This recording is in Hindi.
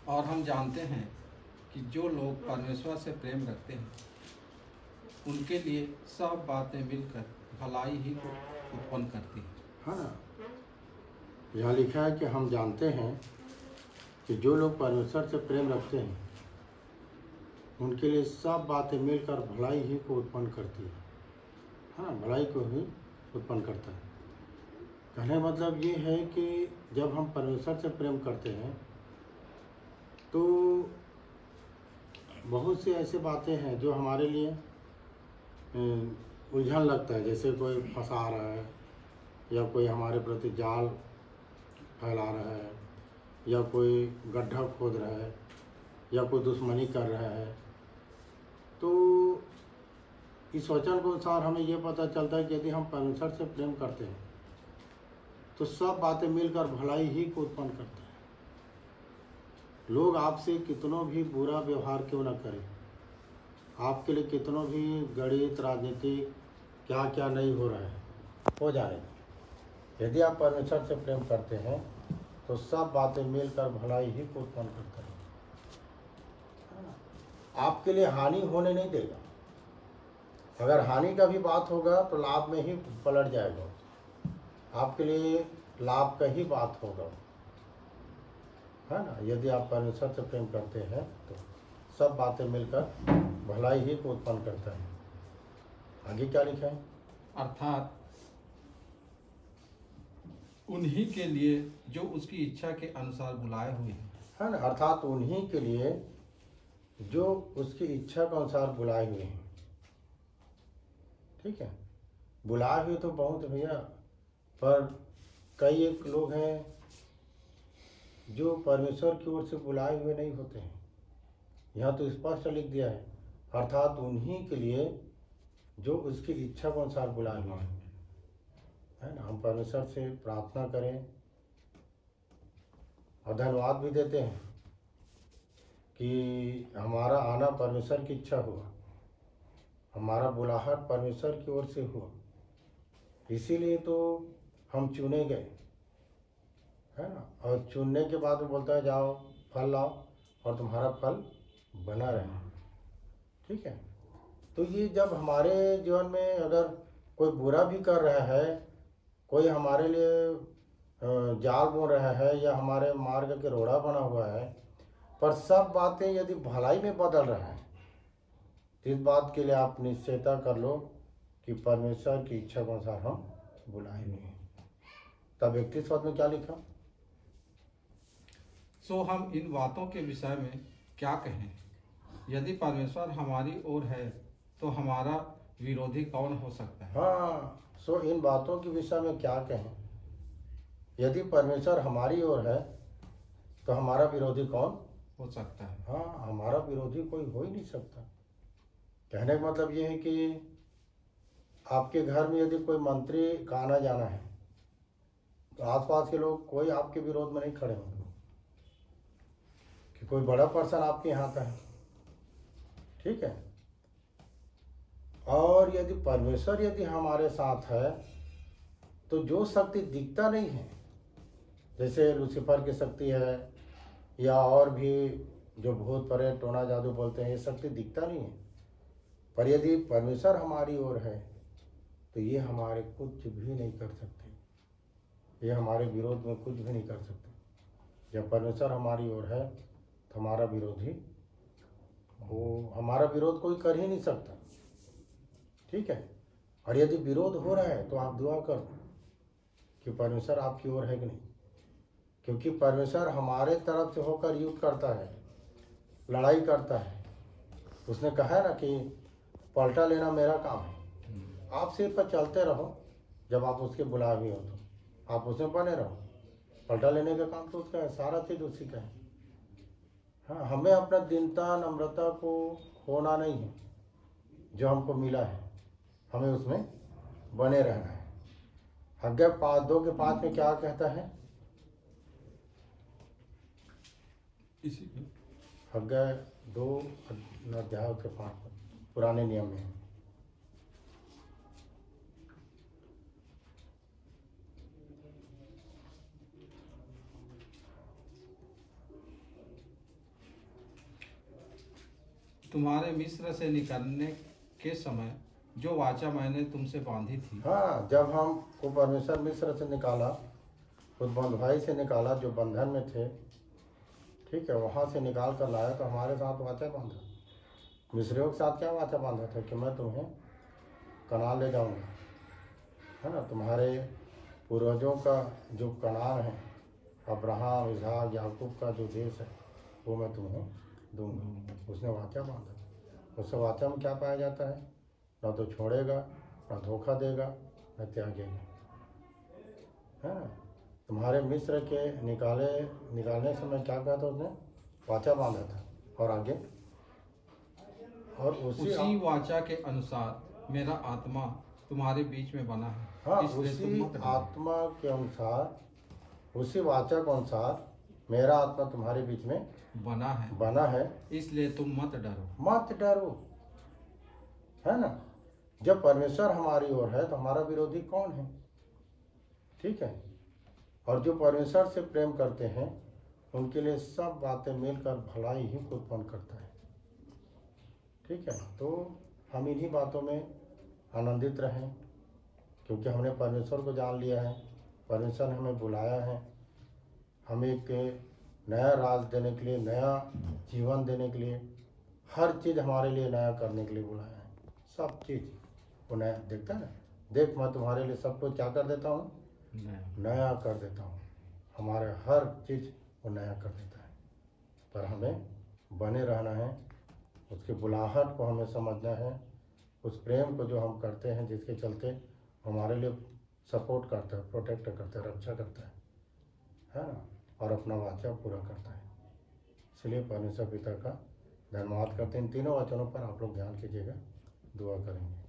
और हम जानते हैं कि जो लोग परमेश्वर से प्रेम रखते हैं उनके लिए सब बातें मिलकर भलाई ही को उत्पन्न करती हैं। हाँ ना, यहाँ लिखा है कि हम जानते हैं कि जो लोग परमेश्वर से प्रेम रखते हैं उनके लिए सब बातें मिलकर भलाई ही को उत्पन्न करती है। हाँ, भलाई को ही उत्पन्न करता है। कहने का मतलब ये है कि जब हम परमेश्वर से प्रेम करते हैं तो बहुत सी ऐसी बातें हैं जो हमारे लिए उलझन लगता है, जैसे कोई फंसा रहा है या कोई हमारे प्रति जाल फैला रहा है या कोई गड्ढा खोद रहा है या कोई दुश्मनी कर रहा है। तो इस वचन के अनुसार हमें ये पता चलता है कि यदि हम परमेश्वर से प्रेम करते हैं तो सब बातें मिलकर भलाई ही को उत्पन्न करते हैं। लोग आपसे कितनों भी बुरा व्यवहार क्यों न करें, आपके लिए कितनों भी गणित राजनीतिक क्या क्या नहीं हो रहा है, हो जाने दें। यदि आप परमेश्वर से प्रेम करते हैं तो सब बातें मिलकर भलाई ही को उत्पन्न करते हैं। आपके लिए हानि होने नहीं देगा। अगर हानि का भी बात होगा तो लाभ में ही पलट जाएगा। आपके लिए लाभ का ही बात होगा, है ना। यदि आप परमेश्वर से प्रेम करते हैं तो सब बातें मिलकर भलाई ही को उत्पन्न करता है। आगे क्या लिखा है? अर्थात उन्हीं के लिए जो उसकी इच्छा के अनुसार बुलाए हुए हैं। है ना, अर्थात उन्हीं के लिए जो उसकी इच्छा के अनुसार बुलाए हुए हैं। ठीक है, बुलाए हुए तो बहुत भैया, पर कई एक लोग हैं जो परमेश्वर की ओर से बुलाए हुए नहीं होते हैं। यहाँ तो स्पष्ट लिख दिया है, अर्थात उन्हीं के लिए जो उसकी इच्छा के अनुसार बुलाए हुए हैं। है ना, हम परमेश्वर से प्रार्थना करें और धन्यवाद भी देते हैं कि हमारा आना परमेश्वर की इच्छा हुआ, हमारा बुलाहट परमेश्वर की ओर से हुआ, इसीलिए तो हम चुने गए, है ना। और चुनने के बाद वो बोलता है जाओ फल लाओ और तुम्हारा फल बना रहे। ठीक है, तो ये जब हमारे जीवन में अगर कोई बुरा भी कर रहा है, कोई हमारे लिए जाल बुन रहा है या हमारे मार्ग के रोड़ा बना हुआ है, पर सब बातें यदि भलाई में बदल रहा है तो इस बात के लिए आप निश्चयता कर लो कि परमेश्वर की इच्छा के अनुसार हम बुलाए हुए हैं। तब 31 पद में क्या लिखा? सो हम इन बातों के विषय में क्या कहें? यदि परमेश्वर हमारी ओर है तो हमारा विरोधी कौन हो सकता है? हाँ, सो इन बातों के विषय में क्या कहें? यदि परमेश्वर हमारी ओर है तो हमारा विरोधी कौन हो सकता है? हाँ, हमारा विरोधी कोई हो ही नहीं सकता। कहने का मतलब ये है कि आपके घर में यदि कोई मंत्री का आना जाना है तो आसपास के लोग कोई आपके विरोध में नहीं खड़े होंगे कि कोई बड़ा पर्सन आपके यहाँ आता है। ठीक है, और यदि परमेश्वर यदि हमारे साथ है तो जो शक्ति दिखता नहीं है, जैसे लूसीफर की शक्ति है या और भी जो भूत प्रेत टोना जादू बोलते हैं, ये शक्ति दिखता नहीं है, पर यदि परमेश्वर हमारी ओर है तो ये हमारे कुछ भी नहीं कर सकते, ये हमारे विरोध में कुछ भी नहीं कर सकते। जब परमेश्वर हमारी ओर है तो हमारा विरोधी वो हमारा विरोध कोई कर ही नहीं सकता। ठीक है, और यदि विरोध हो रहा है तो आप दुआ करो कि परमेश्वर आपकी ओर है कि नहीं, क्योंकि परमेश्वर हमारे तरफ से होकर युद्ध करता है, लड़ाई करता है। उसने कहा है ना कि पलटा लेना मेरा काम है। आप सिर्फ पर चलते रहो, जब आप उसके बुलाए हुए हो तो आप उसमें बने रहो। पलटा लेने का काम तो उसका है, सारा चीज़ उसी का है। हाँ, हमें अपना दीनता नम्रता को खोना नहीं है, जो हमको मिला है हमें उसमें बने रहना है। हग्गाई 2:5 में क्या कहता है? इसी में हग्गाई 2 अध्याय के 5 पुराने नियम में। तुम्हारे मिस्र से निकलने के समय जो वाचा मैंने तुमसे बांधी थी, हाँ, जब हमको परमेश्वर मिस्र से निकाला, उस बंधुआई से निकाला जो बंधन में थे, ठीक है, वहाँ से निकाल कर लाया तो हमारे साथ वाचा बांधा। मिस्रियों के साथ क्या वाचा बांधा था कि मैं तुम्हें कनान ले जाऊंगा, है ना। तुम्हारे पूर्वजों का जो कनान है, अब्राहम, इसहाक, याकूब का जो देश है, वो मैं तुम्हें दूंगा। उसने वाचा बांधा। उससे वाचा में क्या पाया जाता है? ना तो छोड़ेगा, ना धोखा देगा, न त्यागेगा, है ना। तुम्हारे मिस्र के निकालने समय क्या कहा था उसने? वाचा बांधा था। और आगे, और उसी वाचा के अनुसार मेरा आत्मा तुम्हारे बीच में बना है। हाँ, इसलिए तुम उसी मत डरो। आत्मा के अनुसार, उसी वाचा के अनुसार मेरा आत्मा तुम्हारे बीच में बना है, इसलिए तुम मत डरो। मत डरो, है ना। जब परमेश्वर हमारी ओर है तो हमारा विरोधी कौन है? ठीक है। और जो परमेश्वर से प्रेम करते हैं उनके लिए सब बातें मिलकर भलाई ही को उत्पन्न करता है। ठीक है। तो हम इन्हीं बातों में आनंदित रहें, क्योंकि हमने परमेश्वर को जान लिया है। परमेश्वर ने हमें बुलाया है, हमें एक नया राज देने के लिए, नया जीवन देने के लिए, हर चीज़ हमारे लिए नया करने के लिए बुलाया है। सब चीज़ वो नया देखता है ना। देख, मैं तुम्हारे लिए सब कुछ क्या कर देता हूँ? नया कर देता हूँ। हमारे हर चीज़ वो नया कर देता है, पर हमें बने रहना है, उसकी बुलाहट को हमें समझना है, उस प्रेम को जो हम करते हैं, जिसके चलते हमारे लिए सपोर्ट करता है, प्रोटेक्ट करता है, रक्षा करता है ना, और अपना वाचा पूरा करता है। इसलिए परमेश्वर पिता का धन्यवाद करते हैं। इन तीनों वचनों पर आप लोग ध्यान कीजिएगा, दुआ करेंगे।